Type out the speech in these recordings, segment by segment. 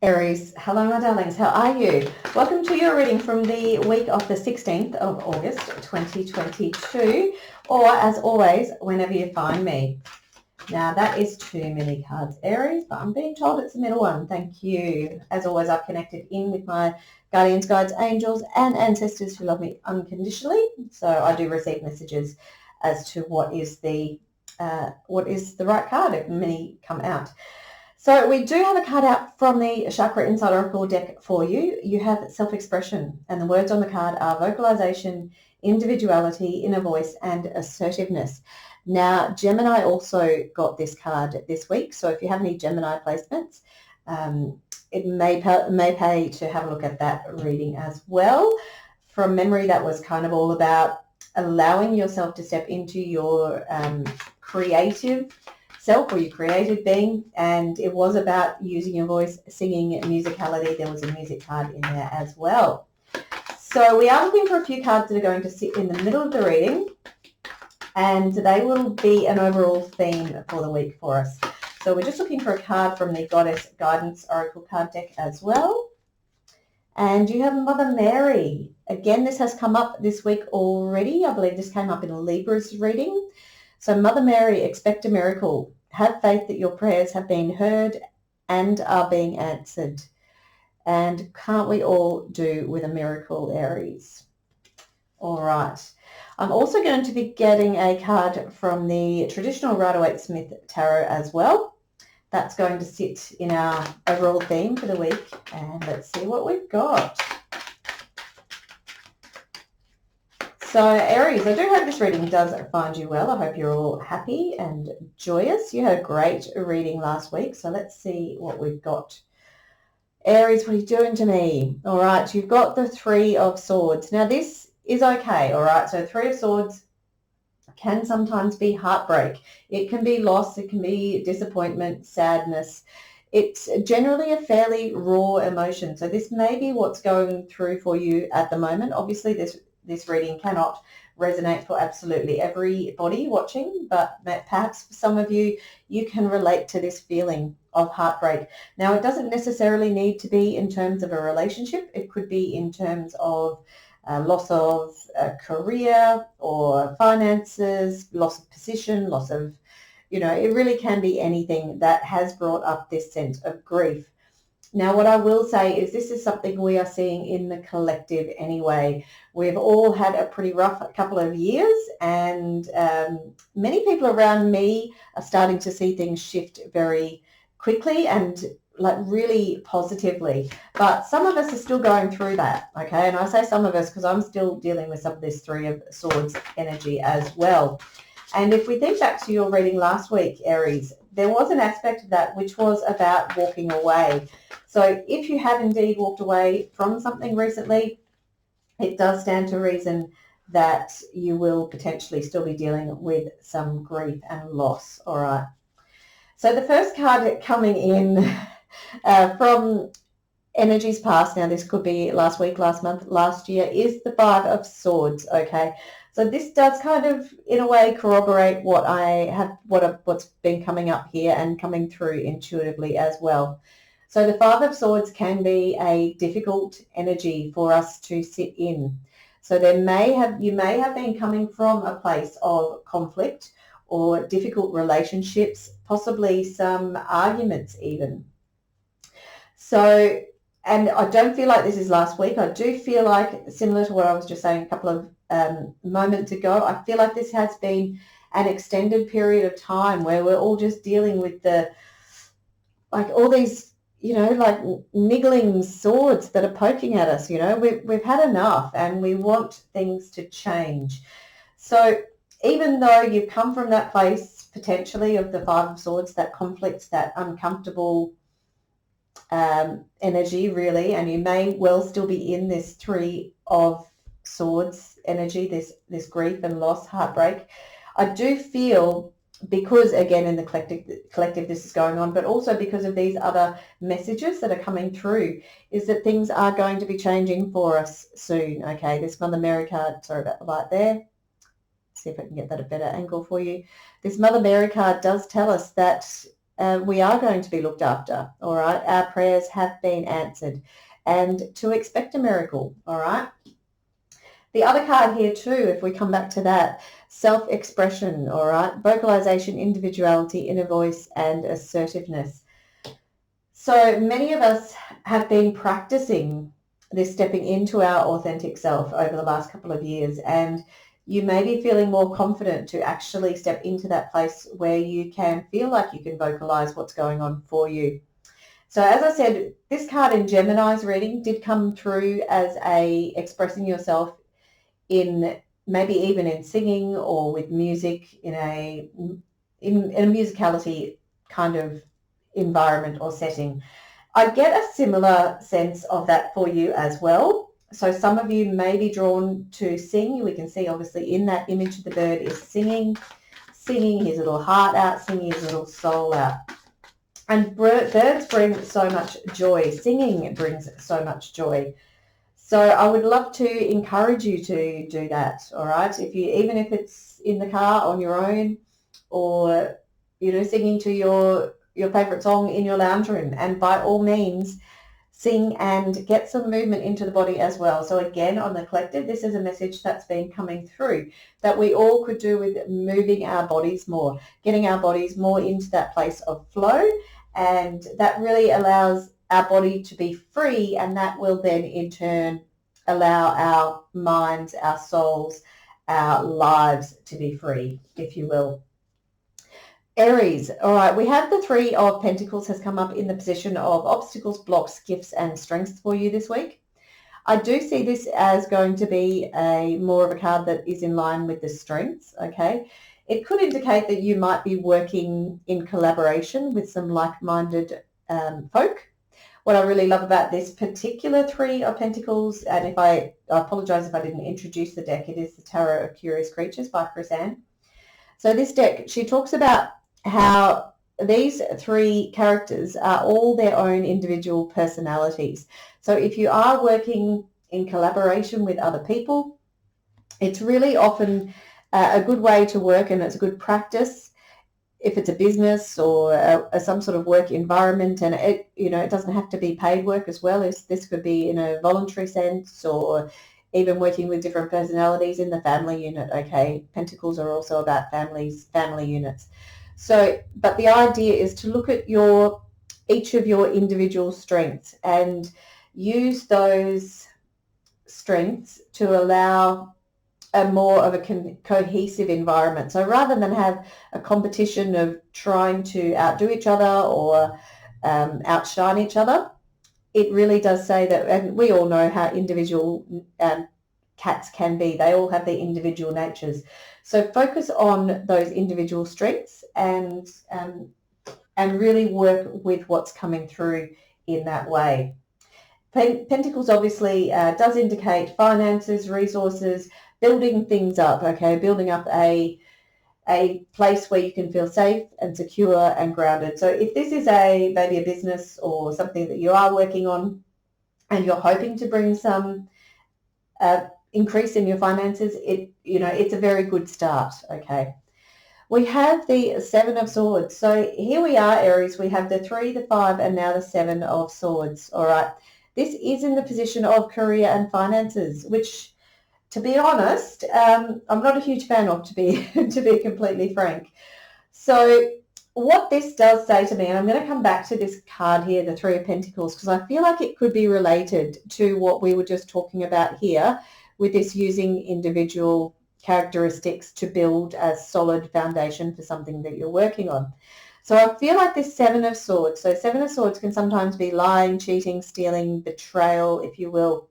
Aries, hello my darlings, how are you? Welcome to your reading from the week of the 16th of August 2022, or as always, whenever you find me. Now that is too many cards, Aries, but I'm being told it's the middle one. Thank you. As always, I've connected in with my guardians, guides, angels, and ancestors who love me unconditionally. So I do receive messages as to what is the right card. Many come out. So we do have a card out from the Chakra Insight Oracle deck for you. You have self-expression, and the words on the card are vocalization, individuality, inner voice, and assertiveness. Now, Gemini also got this card this week, so if you have any Gemini placements, it may pay to have a look at that reading as well. From memory, that was kind of all about allowing yourself to step into your creative self or your creative being, and it was about using your voice, singing, musicality. There was a music card in there as well. So we are looking for a few cards that are going to sit in the middle of the reading, and they will be an overall theme for the week for us. So we're just looking for a card from the Goddess Guidance Oracle card deck as well. And you have Mother Mary. Again, this has come up this week already. I believe this came up in Libra's reading. So Mother Mary, expect a miracle. Have faith that your prayers have been heard and are being answered. And can't we all do with a miracle, Aries? All right. I'm also going to be getting a card from the traditional Rider-Waite Smith Tarot as well. That's going to sit in our overall theme for the week. And let's see what we've got. So Aries, I do hope this reading does find you well. I hope you're all happy and joyous. You had a great reading last week, so let's see what we've got. Aries, what are you doing to me? All right, you've got the Three of Swords. Now this is okay, all right? So Three of Swords can sometimes be heartbreak. It can be loss, it can be disappointment, sadness. It's generally a fairly raw emotion. So this may be what's going through for you at the moment. Obviously, this reading cannot resonate for absolutely everybody watching, but perhaps for some of you, you can relate to this feeling of heartbreak. Now, it doesn't necessarily need to be in terms of a relationship. It could be in terms of loss of a career or finances, loss of position, loss of, it really can be anything that has brought up this sense of grief. Now, what I will say is this is something we are seeing in the collective anyway. We've all had a pretty rough couple of years, and many people around me are starting to see things shift very quickly and like really positively. But some of us are still going through that, okay? And I say some of us because I'm still dealing with some of this Three of Swords energy as well. And if we think back to your reading last week, Aries, there was an aspect of that which was about walking away. So if you have indeed walked away from something recently, it does stand to reason that you will potentially still be dealing with some grief and loss. All right. So the first card coming in from energies past, now this could be last week, last month, last year, is the Five of Swords. Okay. So this does kind of, in a way, corroborate what what's been coming up here and coming through intuitively as well. So the Five of Swords can be a difficult energy for us to sit in. So you may have been coming from a place of conflict or difficult relationships, possibly some arguments even. So, and I don't feel like this is last week. I do feel like, similar to what I was just saying a couple of moments ago, I feel like this has been an extended period of time where we're all just dealing with all these, like niggling swords that are poking at us. We've had enough and we want things to change. So even though you've come from that place potentially of the Five of Swords, that conflict, that uncomfortable energy really, and you may well still be in this Three of Swords energy, this grief and loss, heartbreak, I do feel, because again in the collective this is going on, but also because of these other messages that are coming through, is that things are going to be changing for us soon. Okay, this Mother Mary card, sorry about the light there, see if I can get that a better angle for you. This Mother Mary card does tell us that we are going to be looked after, all right? Our prayers have been answered, and to expect a miracle, all right? The other card here too, if we come back to that, self-expression, all right? Vocalization, individuality, inner voice, and assertiveness. So many of us have been practicing this stepping into our authentic self over the last couple of years, and you may be feeling more confident to actually step into that place where you can feel like you can vocalize what's going on for you. So as I said, this card in Gemini's reading did come through as a expressing yourself in maybe even in singing or with music in a musicality kind of environment or setting. I get a similar sense of that for you as well. So some of you may be drawn to sing. We can see obviously in that image the bird is singing his little heart out, singing his little soul out. And birds bring so much joy. Singing brings so much joy. So I would love to encourage you to do that, all right? Even if it's in the car on your own, or singing to your favorite song in your lounge room, and by all means sing and get some movement into the body as well. So again, on the collective, this is a message that's been coming through that we all could do with moving our bodies more, getting our bodies more into that place of flow, and that really allows our body to be free, and that will then in turn allow our minds, our souls, our lives to be free, if you will. Aries, all right, we have the Three of Pentacles has come up in the position of obstacles, blocks, gifts, and strengths for you this week. I do see this as going to be more of a card that is in line with the strengths, okay? It could indicate that you might be working in collaboration with some like-minded folk. What I really love about this particular Three of Pentacles, and if I apologize if I didn't introduce the deck, it is the Tarot of Curious Creatures by Chris-Anne. So this deck, she talks about how these three characters are all their own individual personalities. So if you are working in collaboration with other people, it's really often a good way to work, and it's a good practice if it's a business or some sort of work environment, and it doesn't have to be paid work as well. This could be in a voluntary sense, or even working with different personalities in the family unit. Okay, Pentacles are also about family units. So, but the idea is to look at each of your individual strengths and use those strengths to allow a more of a cohesive environment. So rather than have a competition of trying to outdo each other or outshine each other, it really does say that, and we all know how individual cats can be. They all have their individual natures. So focus on those individual strengths and really work with what's coming through in that way. Pentacles obviously does indicate finances, resources, building things up, okay, building up a place where you can feel safe and secure and grounded. So if this is maybe a business or something that you are working on and you're hoping to bring some increase in your finances, it's a very good start, okay. We have the Seven of Swords. So here we are, Aries. We have the 3, the 5, and now the 7 of Swords, all right. This is in the position of career and finances, which, to be honest, I'm not a huge fan of, to be completely frank. So what this does say to me, and I'm going to come back to this card here, the 3 of Pentacles, because I feel like it could be related to what we were just talking about here with this using individual characteristics to build a solid foundation for something that you're working on. So I feel like this 7 of Swords. So 7 of Swords can sometimes be lying, cheating, stealing, betrayal, if you will.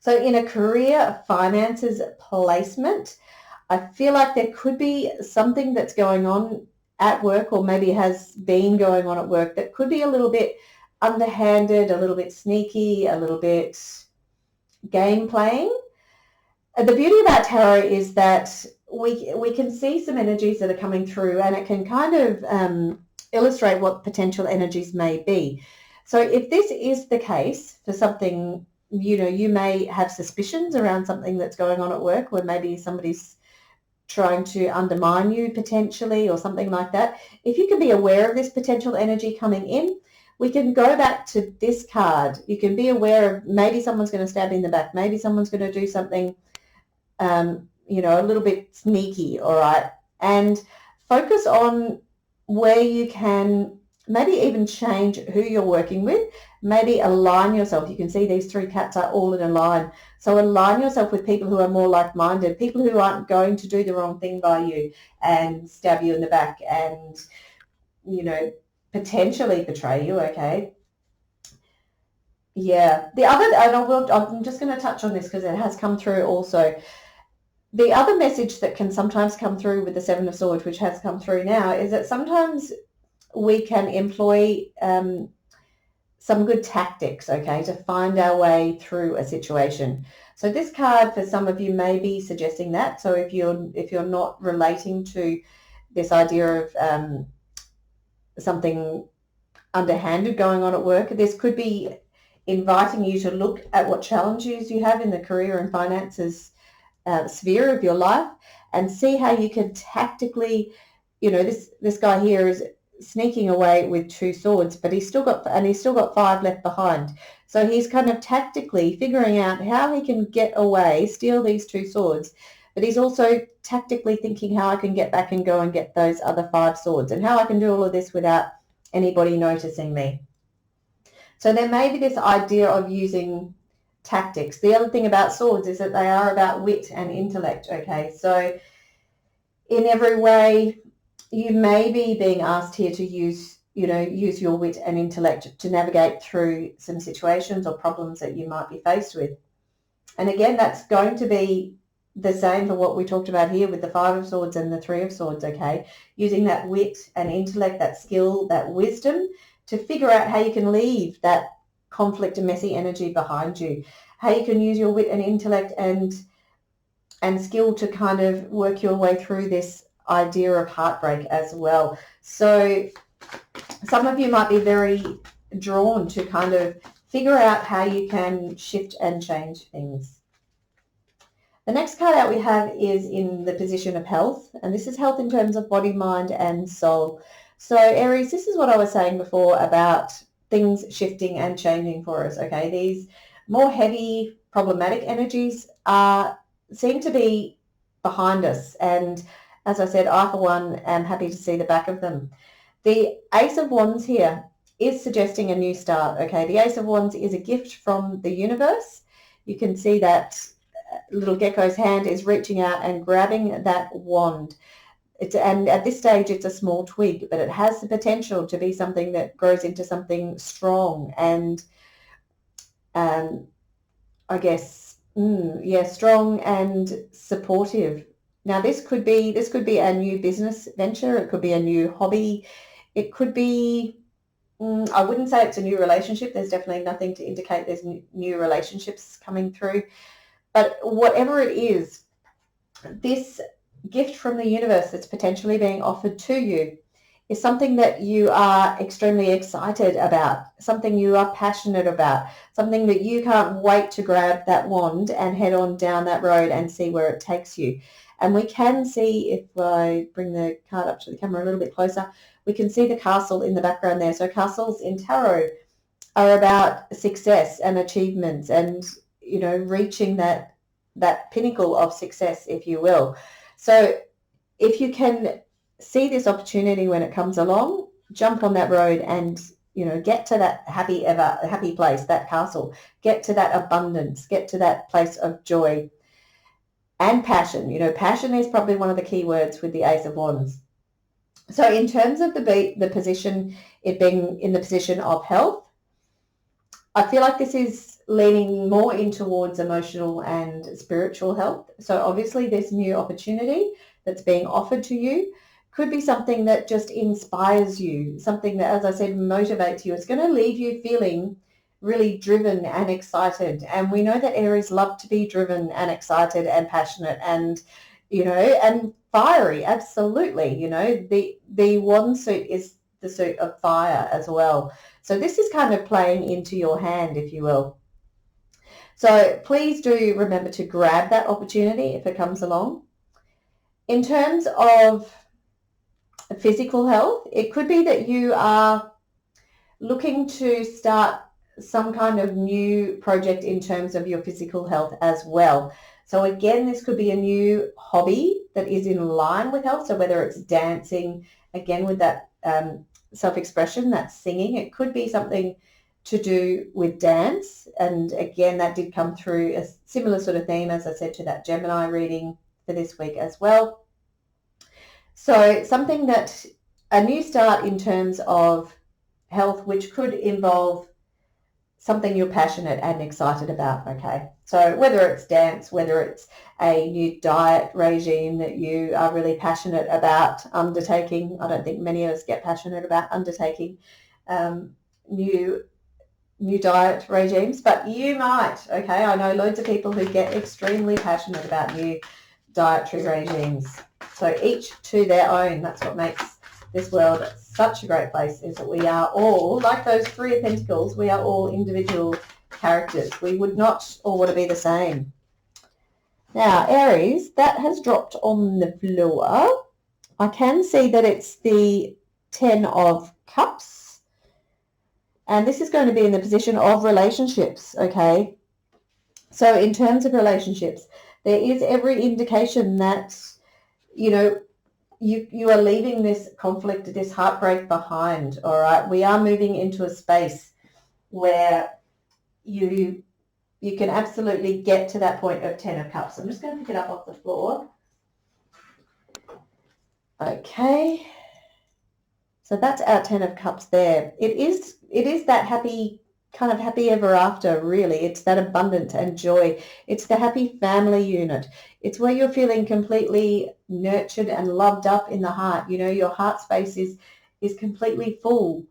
So in a career, finances, placement, I feel like there could be something that's going on at work, or maybe has been going on at work, that could be a little bit underhanded, a little bit sneaky, a little bit game playing. The beauty about tarot is that we can see some energies that are coming through, and it can kind of illustrate what potential energies may be. So if this is the case for something, you may have suspicions around something that's going on at work, where maybe somebody's trying to undermine you potentially or something like that. If you can be aware of this potential energy coming in, we can go back to this card. You can be aware of maybe someone's going to stab in the back. Maybe someone's going to do something, you know, a little bit sneaky, all right? And focus on where you can maybe even change who you're working with, maybe align yourself. You can see these three cats are all in a line. So align yourself with people who are more like-minded, people who aren't going to do the wrong thing by you and stab you in the back and, you know, potentially betray you, okay? Yeah. The other, and I'm just going to touch on this because it has come through also. The other message that can sometimes come through with the Seven of Swords, which has come through now, is that sometimes we can employ some good tactics, okay, to find our way through a situation. So this card for some of you may be suggesting that. So if you're not relating to this idea of something underhanded going on at work, this could be inviting you to look at what challenges you have in the career and finances sphere of your life and see how you can tactically, you know, this guy here is sneaking away with 2 swords, but he's still got 5 left behind. So he's kind of tactically figuring out how he can get away, steal these 2 swords, but he's also tactically thinking how I can get back and go and get those other 5 swords and how I can do all of this without anybody noticing me. So there may be this idea of using tactics. The other thing about swords is that they are about wit and intellect, okay? So in every way, you may be being asked here to use your wit and intellect to navigate through some situations or problems that you might be faced with. And again, that's going to be the same for what we talked about here with the 5 of Swords and the 3 of Swords, okay? Using that wit and intellect, that skill, that wisdom to figure out how you can leave that conflict and messy energy behind you, how you can use your wit and intellect and skill to kind of work your way through this idea of heartbreak as well. So some of you might be very drawn to kind of figure out how you can shift and change things. The next card out we have is in the position of health, and this is health in terms of body, mind, and soul. So Aries, this is what I was saying before about things shifting and changing for us, okay? These more heavy, problematic energies seem to be behind us, and as I said, I, for one, am happy to see the back of them. The Ace of Wands here is suggesting a new start, okay? The Ace of Wands is a gift from the universe. You can see that little gecko's hand is reaching out and grabbing that wand. And at this stage, it's a small twig, but it has the potential to be something that grows into something strong and, I guess, strong and supportive. Now, this could be a new business venture. It could be a new hobby. It could be, I wouldn't say it's a new relationship. There's definitely nothing to indicate there's new relationships coming through. But whatever it is, this gift from the universe that's potentially being offered to you is something that you are extremely excited about, something you are passionate about, something that you can't wait to grab that wand and head on down that road and see where it takes you. And we can see, if I bring the card up to the camera a little bit closer, we can see the castle in the background there. So castles in tarot are about success and achievements and, you know, reaching that pinnacle of success, if you will. So if you can see this opportunity when it comes along, jump on that road and, you know, get to that happy place, that castle, get to that abundance, get to that place of joy and passion. You know, passion is probably one of the key words with the Ace of Wands. So in terms of the position, it being in the position of health, I feel like this is leaning more in towards emotional and spiritual health. So obviously this new opportunity that's being offered to you could be something that just inspires you, something that, as I said, motivates you. It's going to leave you feeling really driven and excited. And we know that Aries love to be driven and excited and passionate and, you know, and fiery. Absolutely. You know, the wand suit is the suit of fire as well. So this is kind of playing into your hand, if you will. So please do remember to grab that opportunity if it comes along. In terms of physical health, it could be that you are looking to start some kind of new project in terms of your physical health as well. So again, this could be a new hobby that is in line with health. So whether it's dancing, again with that self-expression, that's singing, it could be something to do with dance. And again, that did come through a similar sort of theme, as I said, to that Gemini reading for this week as well. So something that, a new start in terms of health, which could involve something you're passionate and excited about, okay? So whether it's dance, whether it's a new diet regime that you are really passionate about undertaking. I don't think many of us get passionate about undertaking new diet regimes, but you might, okay? I know loads of people who get extremely passionate about new dietary regimes. So each to their own. That's what makes this world such a great place, is that we are all, like those Three of Pentacles, we are all individual characters. We would not all want to be the same. Now, Aries, that has dropped on the floor. I can see that it's the 10 of Cups. And this is going to be in the position of relationships, okay? So in terms of relationships, there is every indication that, you know, you are leaving this conflict, this heartbreak behind, all right? We are moving into a space where you can absolutely get to that point of 10 of Cups. I'm just going to pick it up off the floor. Okay. So that's our 10 of Cups there. It is that happy, kind of happy ever after, really. It's that abundance and joy. It's the happy family unit. It's where you're feeling completely nurtured and loved up in the heart. You know, your heart space is completely full,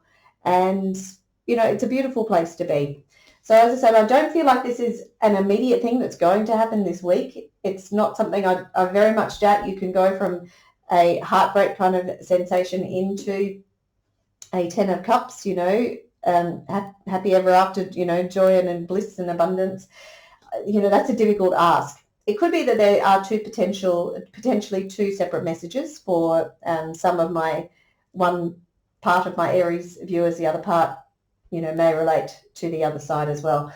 and, you know, it's a beautiful place to be. So as I said, I don't feel like this is an immediate thing that's going to happen this week. It's not something I very much doubt you can go from a heartbreak kind of sensation into a 10 of Cups, you know, happy ever after, you know, joy and bliss and abundance. You know, that's a difficult ask. It could be that there are potentially two separate messages for some of my, one part of my Aries viewers, the other part, you know, may relate to the other side as well.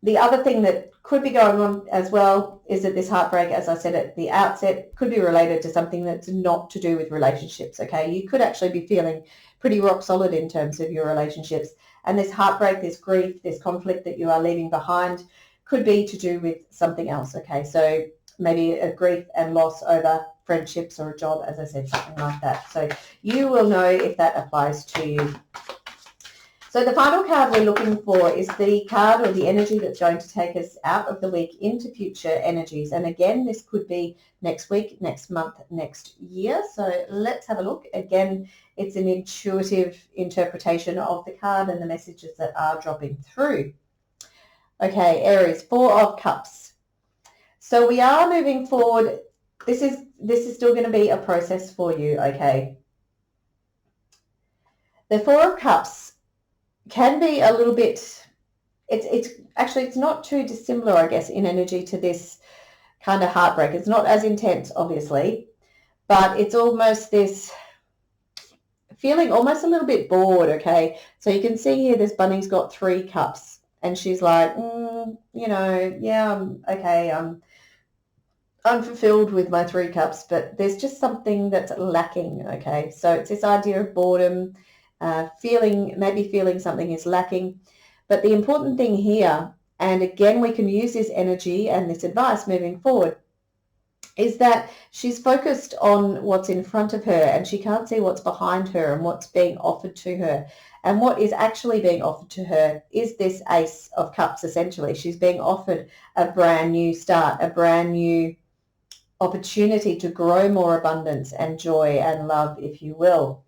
The other thing that could be going on as well is that this heartbreak, as I said at the outset, could be related to something that's not to do with relationships, okay? You could actually be feeling pretty rock solid in terms of your relationships. And this heartbreak, this grief, this conflict that you are leaving behind could be to do with something else, okay? So maybe a grief and loss over friendships or a job, as I said, something like that. So you will know if that applies to you. So the final card we're looking for is the card or the energy that's going to take us out of the week into future energies. And again, this could be next week, next month, next year. So let's have a look. Again, it's an intuitive interpretation of the card and the messages that are dropping through. Okay, Aries, 4 of Cups. So we are moving forward. This is still going to be a process for you, okay? The 4 of Cups can be a little bit, it's not too dissimilar, I guess, in energy to this kind of heartbreak. It's not as intense, obviously, but it's almost this feeling almost a little bit bored, okay? So you can see here this bunny's got 3 cups, and she's like, you know, yeah, I'm fulfilled with my 3 cups, but there's just something that's lacking, okay? So it's this idea of boredom, maybe feeling something is lacking. But the important thing here, and again, we can use this energy and this advice moving forward, is that she's focused on what's in front of her and she can't see what's behind her and what's being offered to her. And what is actually being offered to her is this Ace of Cups, essentially. She's being offered a brand new start, a brand new opportunity to grow more abundance and joy and love, if you will.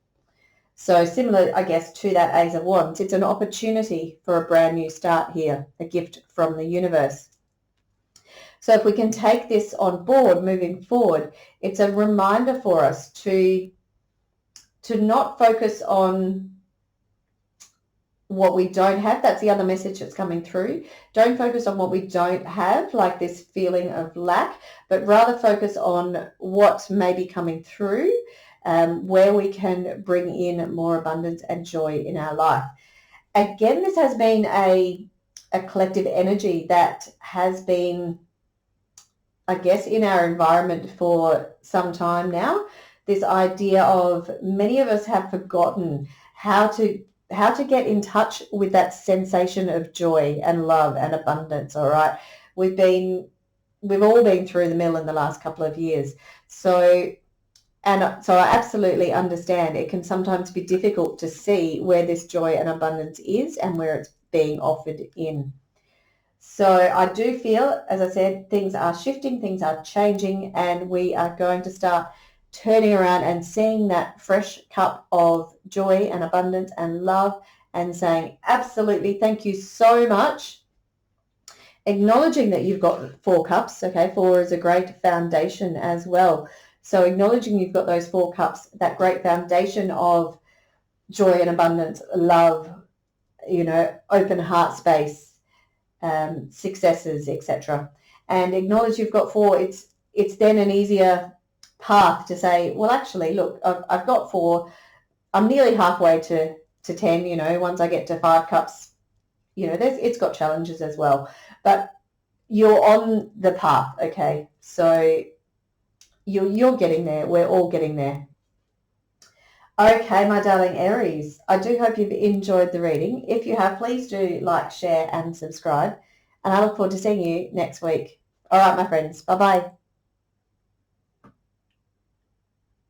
So similar, I guess, to that Ace of Wands, it's an opportunity for a brand new start here, a gift from the universe. So if we can take this on board moving forward, it's a reminder for us to not focus on what we don't have. That's the other message that's coming through. Don't focus on what we don't have, like this feeling of lack, but rather focus on what may be coming through, where we can bring in more abundance and joy in our life. Again, this has been a collective energy that has been, I guess, in our environment for some time now. This idea of many of us have forgotten how to get in touch with that sensation of joy and love and abundance. All right, we've all been through the mill in the last couple of years. So I absolutely understand it can sometimes be difficult to see where this joy and abundance is and where it's being offered in. So I do feel, as I said, things are shifting, things are changing, and we are going to start turning around and seeing that fresh cup of joy and abundance and love and saying, absolutely, thank you so much. Acknowledging that you've got 4 cups, okay, 4 is a great foundation as well. So acknowledging you've got those 4 cups, that great foundation of joy and abundance, love, open heart space, successes, etc. And acknowledge you've got 4. It's then an easier path to say, well, actually, look, I've got 4. I'm nearly halfway to 10. Once I get to 5 cups, it's got challenges as well, but you're on the path. Okay, so you're getting there. We're all getting there. Okay, my darling Aries, I do hope you've enjoyed the reading. If you have, please do like, share and subscribe. And I look forward to seeing you next week. All right, my friends. Bye-bye.